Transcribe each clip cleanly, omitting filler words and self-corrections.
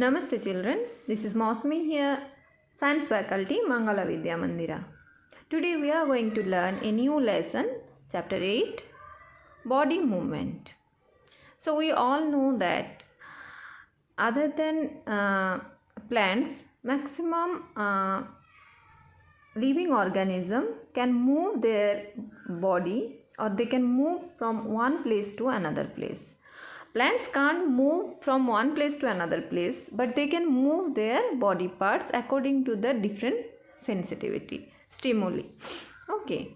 Namaste children, this is Mosmi here, Science Faculty, Mangala Vidya Mandira. Today we are going to learn a new lesson, Chapter 8, Body Movement. So we all know that other than plants, maximum living organism can move their body or they can move from one place to another place. Plants can't move from one place to another place, but they can move their body parts according to the different sensitivity, stimuli. Okay.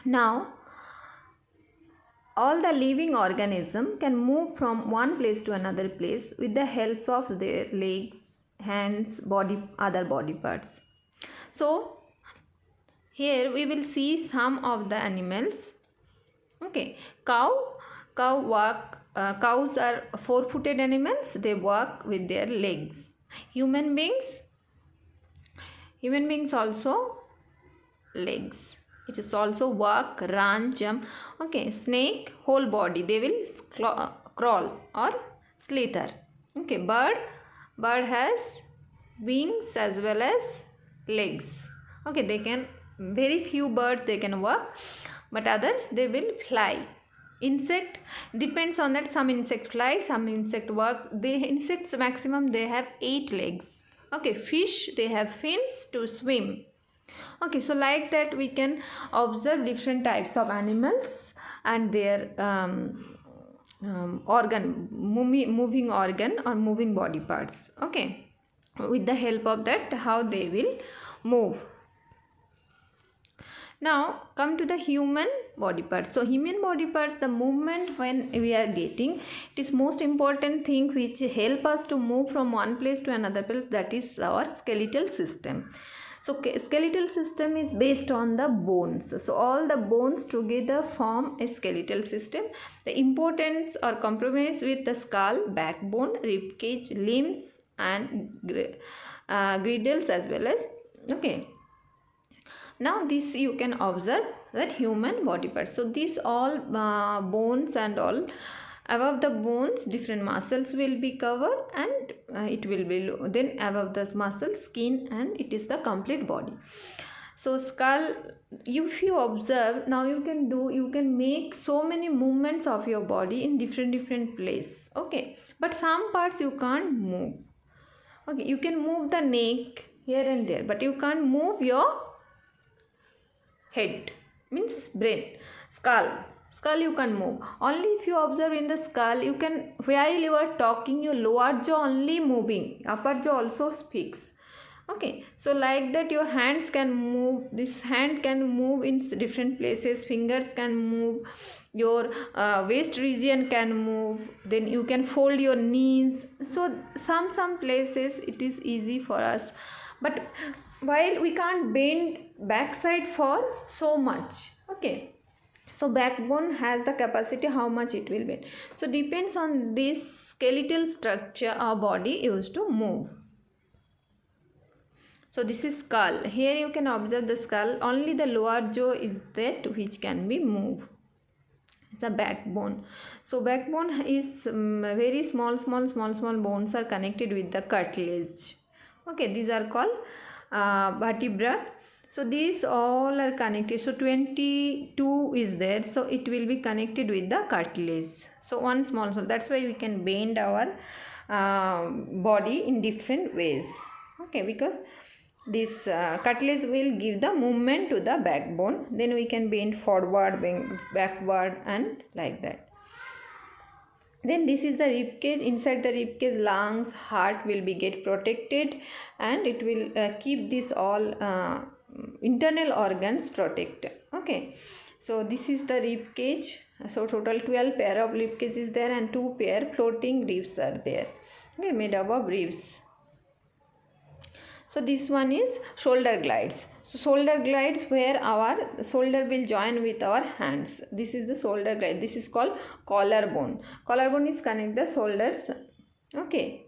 Now, all the living organism can move from one place to another place with the help of their legs, hands, other body parts. So, here we will see some of the animals. Okay, cows are four-footed animals. They walk with their legs. Human beings also legs. It is also walk, run, jump. Okay, snake whole body. They will crawl or slither. Okay, bird has wings as well as legs. Okay, they can, very few birds they can walk, but others they will fly. Insect depends on that. Some insect fly, some insect walk. Insects maximum they have 8 legs. Okay, fish they have fins to swim. Okay, so like that we can observe different types of animals and their moving organ or moving body parts. Okay, with the help of that how they will move. Now come to the human body parts. So human body parts, the movement when we are getting, it is most important thing which help us to move from one place to another place, that is our skeletal system. So skeletal system is based on the bones. So all the bones together form a skeletal system. The importance or compromise with the skull, backbone, rib cage, limbs and girdles as well as. Okay. Now this you can observe that human body parts. So these all bones and all, above the bones different muscles will be covered and it will be then above the muscles skin and it is the complete body. So skull, if you observe, now you can make so many movements of your body in different place. Okay, but some parts you can't move. Okay, you can move the neck here and there, but you can't move your head, means brain. Skull you can move. Only if you observe in the skull, you can, while you are talking, your lower jaw only moving, upper jaw also speaks. Okay, so like that your hands can move. This hand can move in different places. Fingers can move. Your waist region can move. Then you can fold your knees. So some places it is easy for us, but while we can't bend backside for so much. Okay, so backbone has the capacity how much it will bend. So depends on this skeletal structure our body used to move. So this is skull. Here you can observe the skull. Only the lower jaw is there which can be moved. The backbone. So backbone is very small bones are connected with the cartilage. Okay, these are called vertebra. So these all are connected. So 22 is there. So it will be connected with the cartilage. So one small. That's why we can bend our body in different ways. Okay, because this cartilage will give the movement to the backbone. Then we can bend forward, bend backward and like that. Then this is the rib cage. Inside the rib cage, lungs, heart will be get protected and it will keep this all internal organs protected. Okay, so this is the rib cage. So total 12 pair of rib cage is there and 2 pair floating ribs are there. Okay, made up of ribs. So this one is shoulder glides. So shoulder glides where our shoulder will join with our hands. This is the shoulder glide. This is called collarbone. Collarbone is connect the shoulders. Okay.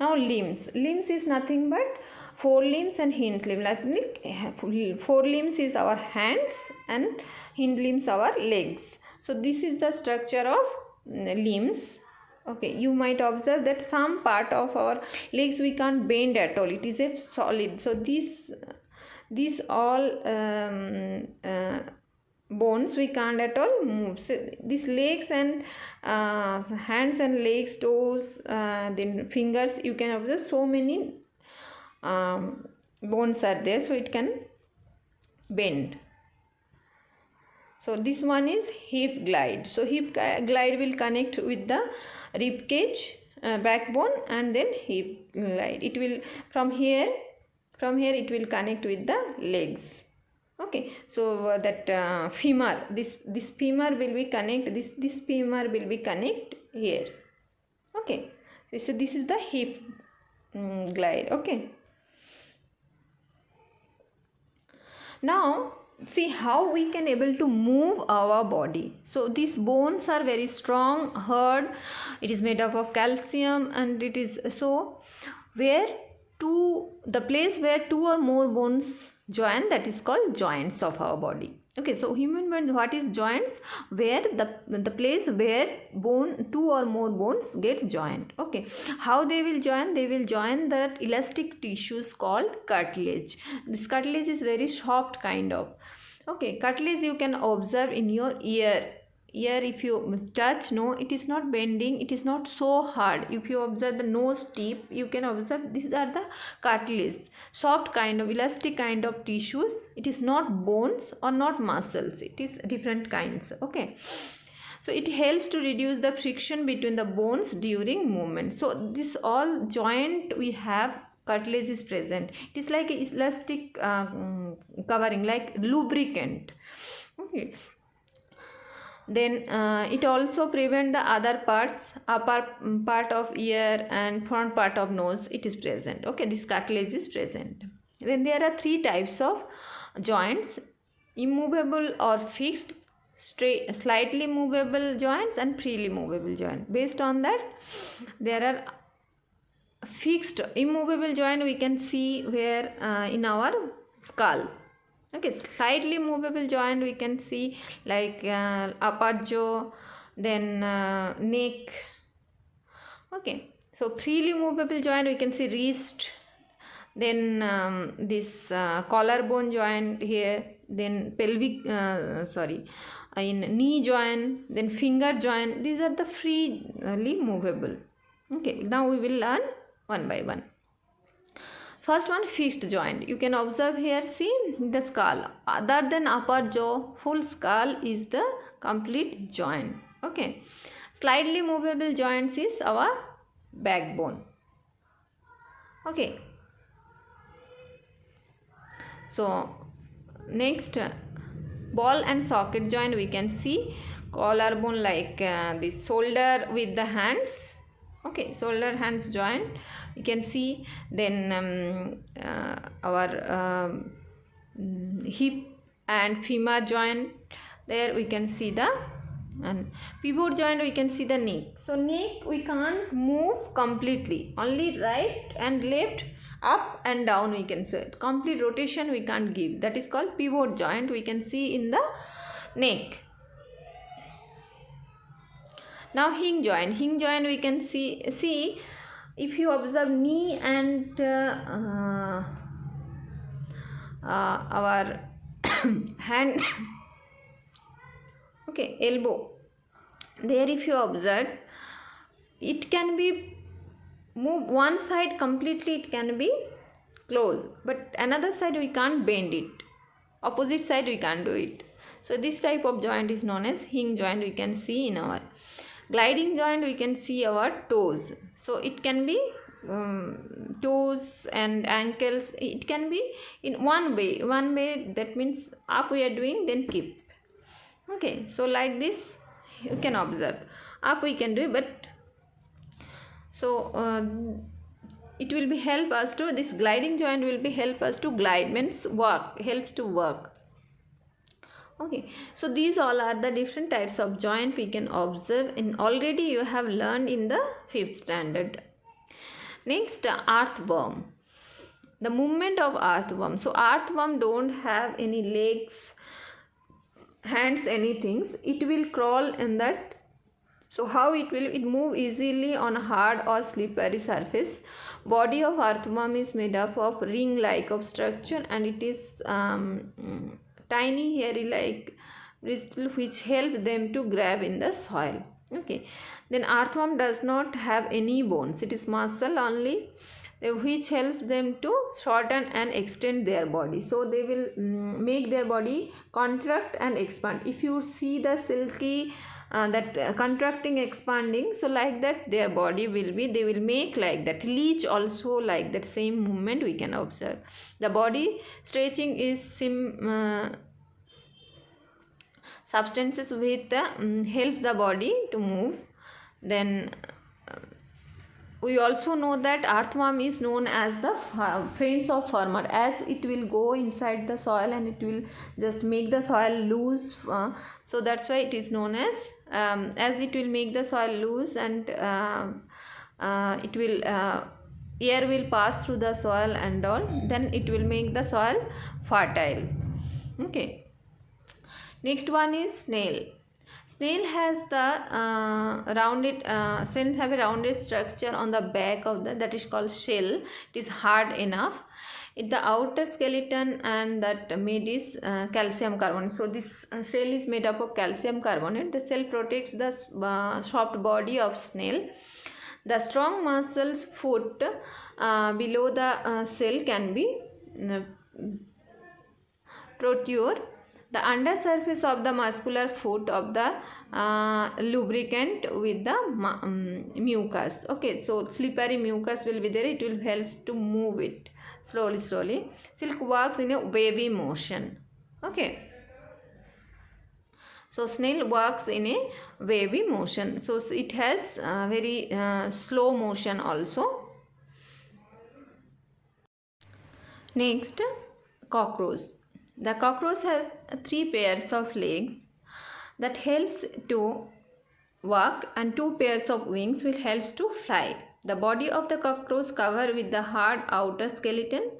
Now limbs. Limbs is nothing but forelimbs and hind limbs. Forelimbs is our hands and hind limbs our legs. So this is the structure of limbs. Okay, you might observe that some part of our legs we can't bend at all. It is a solid. So these all bones we can't at all move. So these legs and hands and legs, toes, then fingers, you can observe so many bones are there, so it can bend. So this one is hip glide. So hip glide will connect with the rib cage, backbone, and then hip glide. It will from here it will connect with the legs. Okay, so that femur, this femur will be connect. This femur will be connect here. Okay, so this is the hip glide. Okay. Now see how we can able to move our body. So these bones are very strong, hard. It is made up of calcium, and it is so the place where two or more bones join, that is called joints of our body. Okay, so human bones, what is joints? Where the place where two or more bones get joined. Okay, how they will join? They will join that elastic tissues called cartilage. This cartilage is very soft kind of. Okay, cartilage you can observe in your ear. If you touch, no, it is not bending, it is not so hard. If you observe the nose tip, you can observe these are the cartilage, soft kind of elastic kind of tissues. It is not bones or not muscles, it is different kinds. Okay, so it helps to reduce the friction between the bones during movement. So this all joint we have, cartilage is present. It is like elastic covering, like lubricant. Okay, then it also prevent the other parts, upper part of ear and front part of nose, it is present. Okay, this cartilage is present. Then there are three types of joints: immovable or fixed, straight, slightly movable joints, and freely movable joint. Based on that, there are fixed, immovable joint we can see where in our skull. Okay, slightly movable joint we can see like upper jaw, then neck. Okay, so freely movable joint we can see wrist, then this collarbone joint here, then pelvic in knee joint, then finger joint. These are the freely movable. Okay, now we will learn one by one. First one, fixed joint. You can observe here, see the skull. Other than upper jaw, full skull is the complete joint. Okay. Slightly movable joints is our backbone. Okay. So next, ball and socket joint we can see. Collarbone like this shoulder with the hands. Okay, shoulder hands joint you can see. Then our hip and femur joint, there we can see the, and pivot joint we can see the neck. So neck we can't move completely, only right and left, up and down we can say. Complete rotation we can't give, that is called pivot joint we can see in the neck. Now hinge joint we can see if you observe knee and our hand, okay, elbow, there if you observe, it can be move one side completely, it can be closed, but another side we can't bend it, opposite side we can't do it. So this type of joint is known as hinge joint we can see in our. Gliding joint we can see our toes. So it can be toes and ankles, it can be in one way, that means up we are doing, then keep. Okay, so like this you can observe, up we can do, but so it will be help us to, this gliding joint will be help us to glide, means work, help to work. Okay, so these all are the different types of joint we can observe, and already you have learned in the 5th standard. Next, earthworm. The movement of earthworm. So earthworm don't have any legs, hands, anything. It will crawl in that So how it move easily on hard or slippery surface. Body of earthworm is made up of ring-like of structure, and it is tiny hairy-like bristle which help them to grab in the soil. Okay. Then earthworm does not have any bones. It is muscle only, which helps them to shorten and extend their body. So they will make their body contract and expand. If you see the silky contracting, expanding, so like that their body will be, they will make like that. Leech also like that same movement we can observe. The body stretching is substances with help the body to move. Then we also know that earthworm is known as the friends of farmer, as it will go inside the soil and it will just make the soil loose. So that's why it is known as it will make the soil loose, and it will air will pass through the soil and all, then it will make the soil fertile. Okay. Next one is snail. Snail has the snails have a rounded structure on the back of that is called shell. It is hard enough. The outer skeleton and that made is calcium carbonate. So this shell is made up of calcium carbonate. The shell protects the soft body of snail. The strong muscles foot below the shell can be protrude. The undersurface of the muscular foot of the lubricant with the mucus. Okay, so slippery mucus will be there. It will help to move it slowly. Silk walks in a wavy motion. Okay. So snail walks in a wavy motion. So it has very slow motion also. Next, cockroach. The cockroach has 3 pairs of legs that helps to walk, and 2 pairs of wings will helps to fly. The body of the cockroach covered with the hard outer skeleton,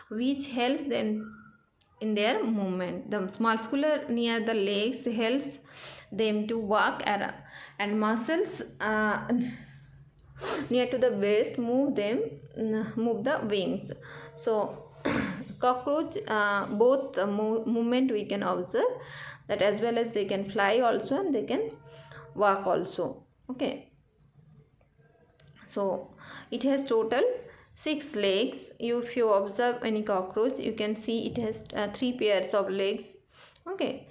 which helps them in their movement. The muscular near the legs helps them to walk around, and muscles near to the waist move the wings. So cockroach both movement we can observe, that as well as they can fly also and they can walk also. Okay, so it has total 6 legs. If you observe any cockroach, you can see it has 3 pairs of legs. Okay,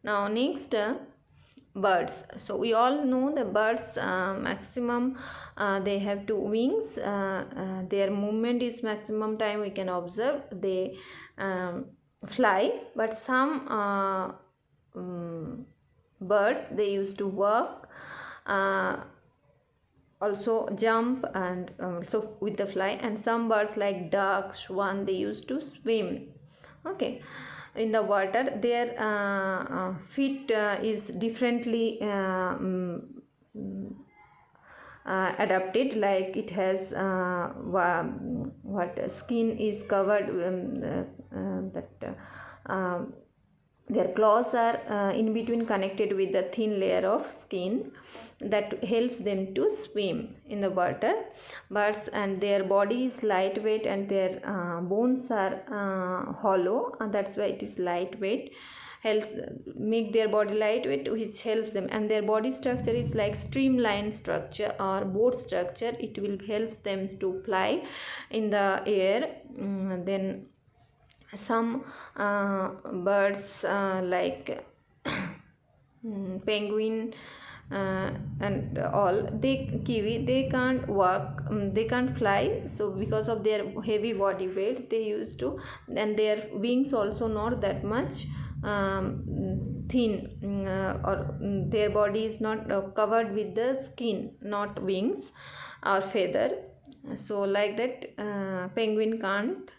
now next, birds. So we all know the birds maximum they have 2 wings. Their movement is maximum time we can observe. They fly, but some birds they used to walk, also jump, and also with the fly. And some birds like duck, swan, they used to swim. Okay, in the water. Their feet is differently adapted, like it has what skin is covered, their claws are in between connected with the thin layer of skin that helps them to swim in the water. Birds, and their body is lightweight, and their bones are hollow, and that's why it is lightweight. Helps make their body lightweight, which helps them. And their body structure is like streamline structure or boat structure. It will help them to fly in the air. Then some birds like penguin and all, they can't walk, they can't fly. So because of their heavy body weight, they used to, and their wings also not that much thin, or their body is not covered with the skin, not wings or feather. So like that penguin can't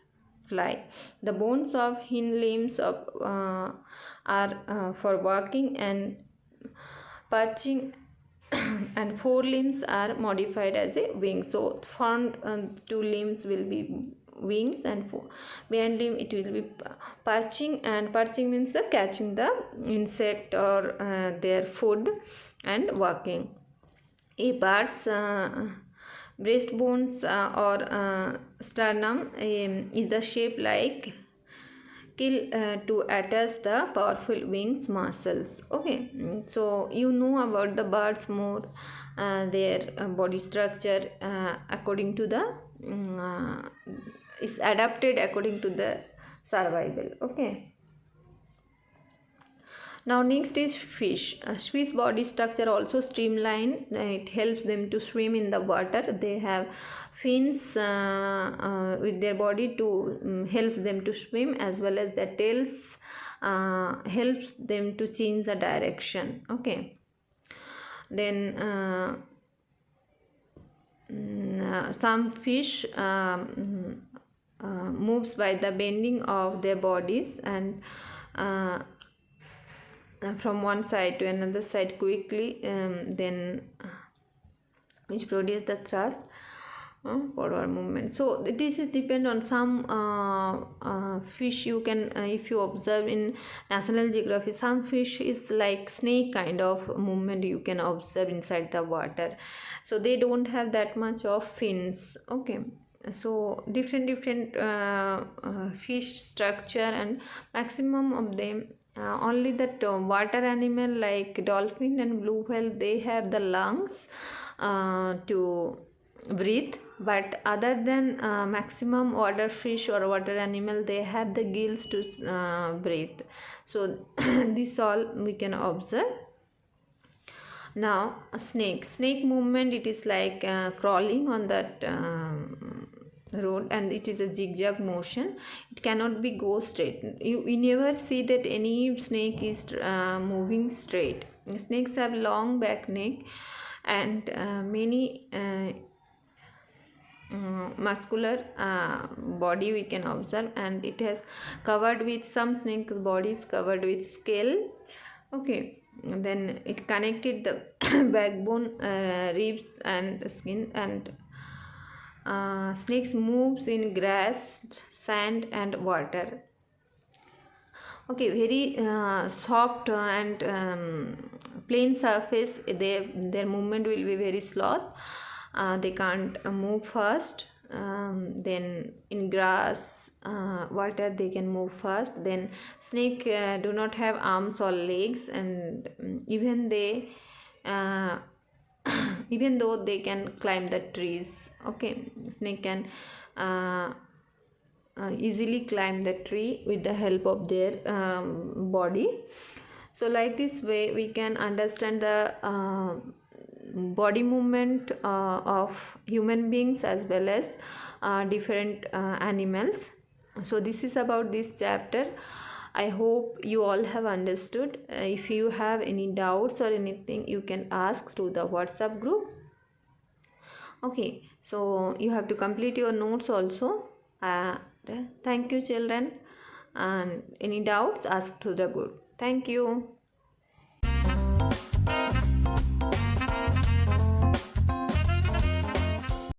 fly. The bones of hind limbs are for walking and perching, and forelimbs are modified as a wing. So front 2 limbs will be wings, and behind limb it will be perching. And perching means catching the insect or their food and walking. A bird's breastbones or sternum is the shape like kill to attach the powerful wings muscles. Okay, so you know about the birds more, their body structure according to the is adapted according to the survival. Okay. Now next is fish. Fish body structure also streamlined. It helps them to swim in the water. They have fins with their body to help them to swim, as well as their tails helps them to change the direction. Okay. Then some fish moves by the bending of their bodies and from one side to another side quickly, then which produce the thrust forward movement. So this is depend on some fish. You can if you observe in National Geography, some fish is like snake kind of movement you can observe inside the water, so they don't have that much of fins. Okay, so different fish structure, and maximum of them only that water animal like dolphin and blue whale, they have the lungs to breathe, but other than maximum water fish or water animal, they have the gills to breathe. So this all we can observe. Now a snake movement, it is like crawling on that road, and it is a zigzag motion. It cannot be go straight. You never see that any snake is moving straight. Snakes have long back neck and many muscular body we can observe, and it has covered with, some snakes body is covered with scale. Okay, and then it connected the backbone, ribs and skin, and snakes moves in grass, sand and water. Okay, very soft and plain surface, their movement will be very slow. They can't move fast. Then in grass, water, they can move fast. Then snake do not have arms or legs, and even they even though they can climb the trees. Okay, snake can easily climb the tree with the help of their body. So like this way we can understand the body movement of human beings as well as different animals. So this is about this chapter. I hope you all have understood. If you have any doubts or anything, you can ask through the WhatsApp group. Okay, so you have to complete your notes also. Thank you children, and any doubts, ask to the group. Thank you.